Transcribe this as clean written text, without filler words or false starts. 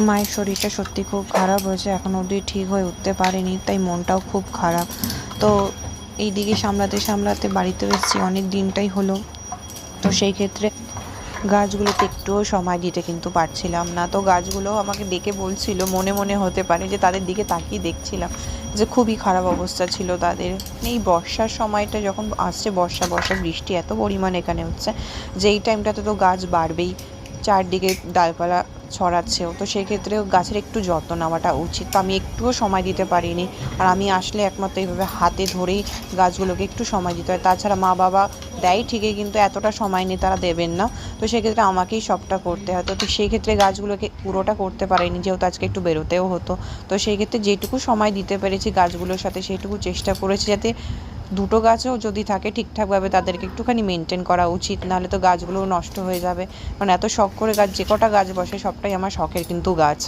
মায়ের শরীরটা সত্যি খুব খারাপ হয়েছে, এখন অবধি ঠিক হয়ে উঠতে পারেনি, তাই মনটাও খুব খারাপ। তো এইদিকে সামলাতে সামলাতে বাড়িতেও এসেছি, অনেক দিনটাই হলো। তো সেই ক্ষেত্রে গাছগুলোতে একটুও সময় দিতে কিন্তু পারছিলাম না। তো গাছগুলো আমাকে ডেকে বলছিল, মনে মনে হতে পারে যে তাদের দিকে তাকিয়ে দেখছিলাম যে খুবই খারাপ অবস্থা ছিল তাদের। এই বর্ষার সময়টা যখন আসছে, বর্ষা বৃষ্টি এত পরিমাণে এখানে হচ্ছে যে এই টাইমটাতে তো গাছ বাড়বেই, চারদিকে ডালপালা ছড়াচ্ছেও। তো সেক্ষেত্রেও গাছের একটু যত্ন নেওয়াটা উচিত। তো আমি একটুও সময় দিতে পারিনি। আর আমি আসলে একমাত্র এইভাবে হাতে ধরেই গাছগুলোকে একটু সময় দিতে হয়। তাছাড়া মা বাবা দেয় ঠিকই, কিন্তু এতটা সময় নিয়ে তারা দেবেন না। তো সেক্ষেত্রে আমাকেই সবটা করতে হয়। তো সেই ক্ষেত্রে গাছগুলোকে পুরোটা করতে পারিনি, যেহেতু আজকে একটু বেরোতেও হতো। তো সেই ক্ষেত্রে যেটুকু সময় দিতে পেরেছি গাছগুলোর সাথে, সেইটুকু চেষ্টা করেছি, যাতে দুটো গাছও যদি থাকে ঠিকঠাকভাবে তাদেরকে একটুখানি মেনটেন করা উচিত, নাহলে তো গাছগুলোও নষ্ট হয়ে যাবে। কারণ এত শখ করে গাছ, যে কটা গাছ বসে সবটাই আমার শখের কিন্তু গাছ।